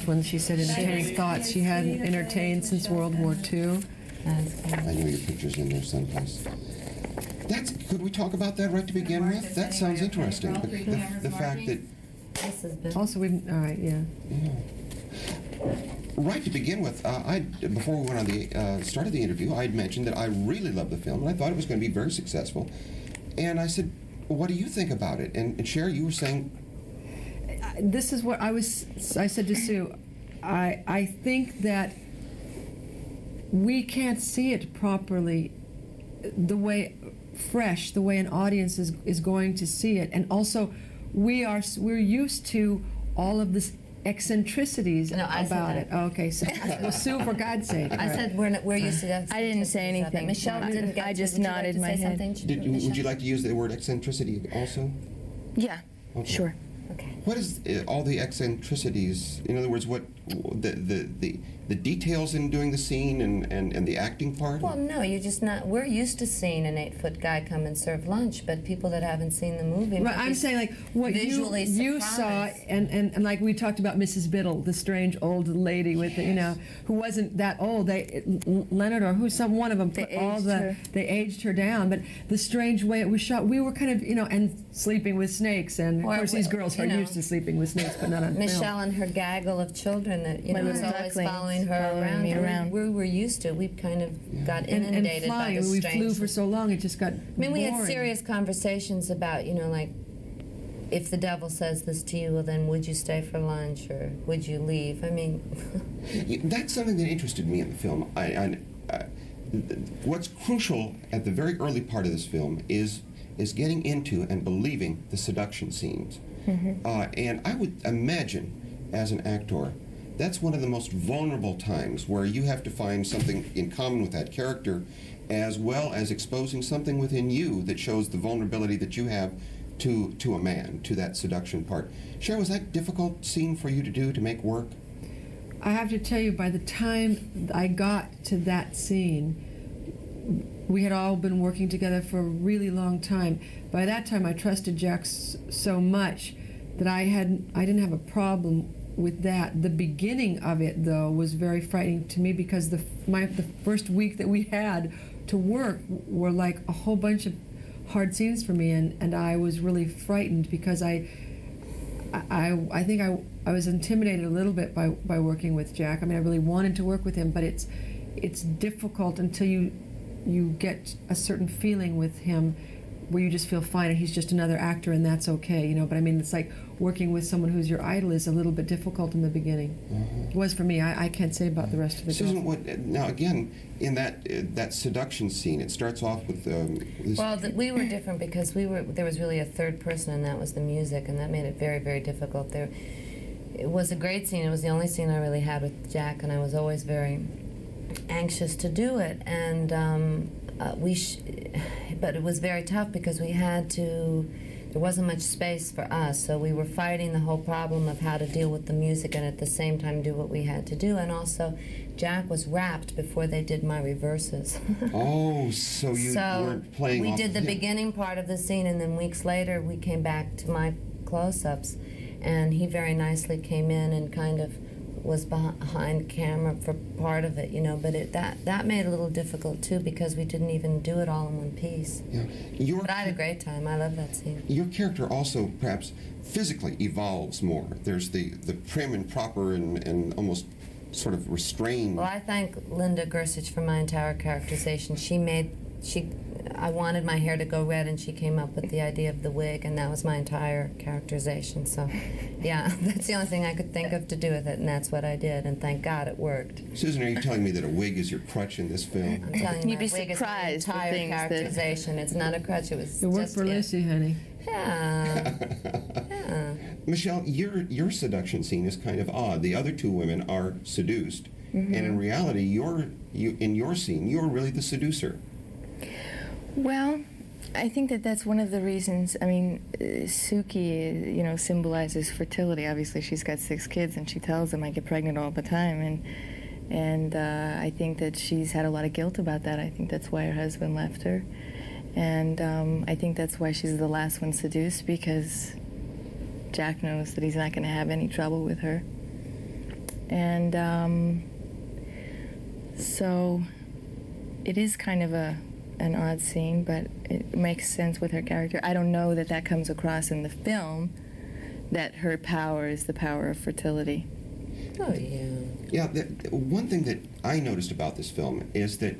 When she said entertaining thoughts she hadn't entertained since World War II. I know your picture's in there someplace. Could we talk about that right to begin with? That sounds interesting. The fact that... Also, all right, yeah. Right to begin with, before we went on the start of the interview, I had mentioned that I really loved the film, and I thought it was going to be very successful. And I said, what do you think about it? And Cher, you were saying... This is what I said to Sue, I think that we can't see it properly the way an audience is going to see it. And also, we're used to all of this eccentricities about it. Oh, okay, so well, Sue, for God's sake. I said we're used to that. I didn't say anything. Michelle didn't get I just nodded my head. Would you like to use the word eccentricity also? Yeah, okay. Sure. Okay. What is all the eccentricities? In other words, what the details in doing the scene and the acting part? Well, no, you're just not. We're used to seeing an 8-foot guy come and serve lunch, but people that haven't seen the movie. Right, I'm saying like what you saw, and like we talked about Mrs. Biddle, the strange old lady with who wasn't that old. Leonard or one of them they aged her down, but the strange way it was shot, we were kind of and sleeping with snakes, and of course these girls are used to sleeping with snakes, but not on Michelle film. and her gaggle of children that was always following her around. We were used to. We kind of got inundated and flying. by the we strange. flew for so long, it just got. We had serious conversations about like, if the devil says this to you, well then would you stay for lunch or would you leave? I mean, that's something that interested me in the film. What's crucial at the very early part of this film is getting into and believing the seduction scenes. Mm-hmm. And I would imagine, as an actor, that's one of the most vulnerable times where you have to find something in common with that character, as well as exposing something within you that shows the vulnerability that you have to a man, to that seduction part. Cher, was that a difficult scene for you to do, to make work? I have to tell you, by the time I got to that scene, we had all been working together for a really long time. By that time, I trusted Jack so much that I didn't have a problem with that. The beginning of it, though, was very frightening to me because the first week that we had to work were like a whole bunch of hard scenes for me, and I was really frightened because I think I was intimidated a little bit by working with Jack. I mean, I really wanted to work with him, but it's difficult until you get a certain feeling with him where you just feel fine and he's just another actor and that's okay, but I mean, it's like working with someone who's your idol is a little bit difficult in the beginning. Mm-hmm. It was for me. I can't say about the rest of the Susan, now again, in that seduction scene, it starts off with this... Well, we were different because there was really a third person, and that was the music, and that made it very, very difficult. It was a great scene. It was the only scene I really had with Jack, and I was always very anxious to do it, and but it was very tough because there wasn't much space for us, so we were fighting the whole problem of how to deal with the music and at the same time do what we had to do. And also, Jack was wrapped before they did my reverses. Oh, so you weren't playing we off did the him. Beginning part of the scene, and then weeks later we came back to my close-ups, and he very nicely came in and kind of was behind camera for part of it, but that made it a little difficult too because we didn't even do it all in one piece. Yeah. But I had a great time. I love that scene. Your character also perhaps physically evolves more. There's the prim and proper and almost sort of restrained. Well, I thank Linda Gersich for my entire characterization. I wanted my hair to go red, and she came up with the idea of the wig, and that was my entire characterization. So, yeah, that's the only thing I could think of to do with it, and that's what I did, and thank God it worked. Susan, are you telling me that a wig is your crutch in this film? I'm telling you, You'd be my wig surprised is my entire characterization. It's not a crutch. It worked for Lucy, honey. Yeah. Yeah. Michelle, your seduction scene is kind of odd. The other two women are seduced, and in reality, in your scene, you're really the seducer. Well, I think that's one of the reasons. I mean, Suki, symbolizes fertility. Obviously, she's got 6 kids, and she tells them, "I get pregnant all the time," and I think that she's had a lot of guilt about that. I think that's why her husband left her, and I think that's why she's the last one seduced, because Jack knows that he's not going to have any trouble with her. And so it is kind of an odd scene, but it makes sense with her character. I don't know that that comes across in the film, that her power is the power of fertility. Oh, yeah. Yeah, one thing that I noticed about this film is that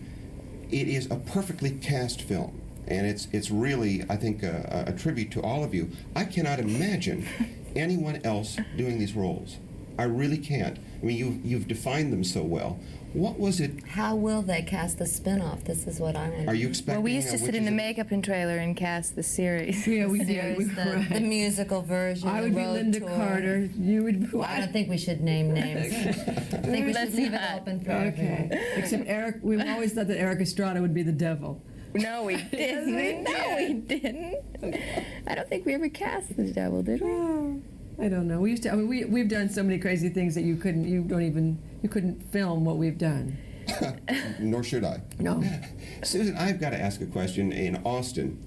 it is a perfectly cast film. And it's really, I think, a tribute to all of you. I cannot imagine anyone else doing these roles. I really can't. I mean, you've defined them so well. What was it? How will they cast the spin-off? This is what I want. Are you expecting? Well, we used to sit in the makeup and trailer and cast the series. Yeah, we did. Series, the musical version. I would the be road Linda tour. Carter. You would. Well, I don't think we should name names. I think we should leave it open for everyone. Okay. Except Eric, we've always thought that Eric Estrada would be the devil. No, we didn't. No, we didn't. I don't think we ever cast the devil, did we? Oh, I don't know. We used to. I mean, we've done so many crazy things that you couldn't film what we've done. Nor should I. No. Susan, I've got to ask a question. In Austin,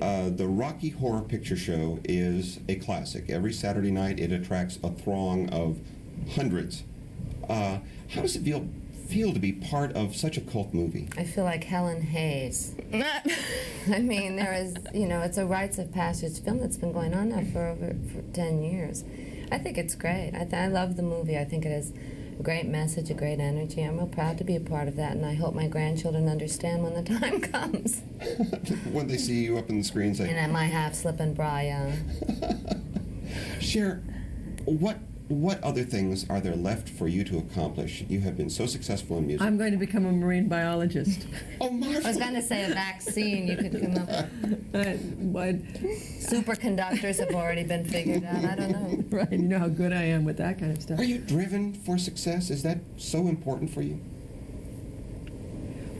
the Rocky Horror Picture Show is a classic. Every Saturday night, it attracts a throng of hundreds. How does it feel to be part of such a cult movie? I feel like Helen Hayes. I mean, there is, it's a rites of passage film that's been going on now for 10 years. I think it's great. I love the movie. I think it has a great message, a great energy. I'm real proud to be a part of that, and I hope my grandchildren understand when the time comes. When they see you up on the screen saying... And at my half-slip and bra, yeah. Cher, what other things are there left for you to accomplish? You have been so successful in music. I'm going to become a marine biologist. Oh, marvelous. I was going to say a vaccine you could come up with. What? Superconductors have already been figured out. I don't know. Right, you know how good I am with that kind of stuff. Are you driven for success? Is that so important for you?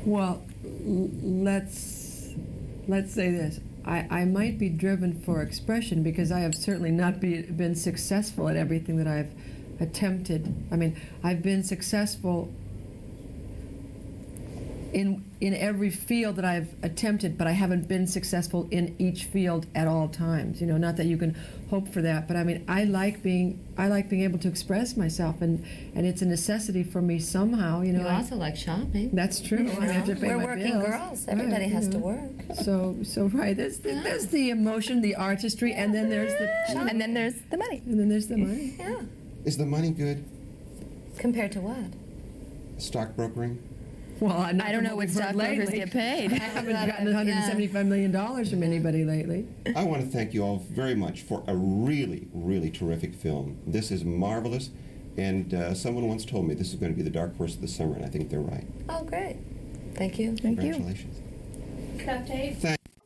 Well, let's say this. I might be driven for expression because I have certainly not been successful at everything that I've attempted. I mean, I've been successful in every field that I've attempted, but I haven't been successful in each field at all times. Not that you can hope for that, but I mean, I like being able to express myself, and it's a necessity for me somehow. You also like shopping. That's true. I have to pay We're my working bills. girls. Everybody Right, has to work. So right. There's the emotion, the artistry, and then there's the money. And then there's the money. Yeah. Is the money good? Compared to what? Stockbrokering? Well, I don't know what stockbrokers get paid. I haven't gotten $175 million from anybody lately. I want to thank you all very much for a really, really terrific film. This is marvelous, and someone once told me this is going to be the dark horse of the summer, and I think they're right. Oh, great. Thank you. Thank you. Congratulations. Stop tape. Thank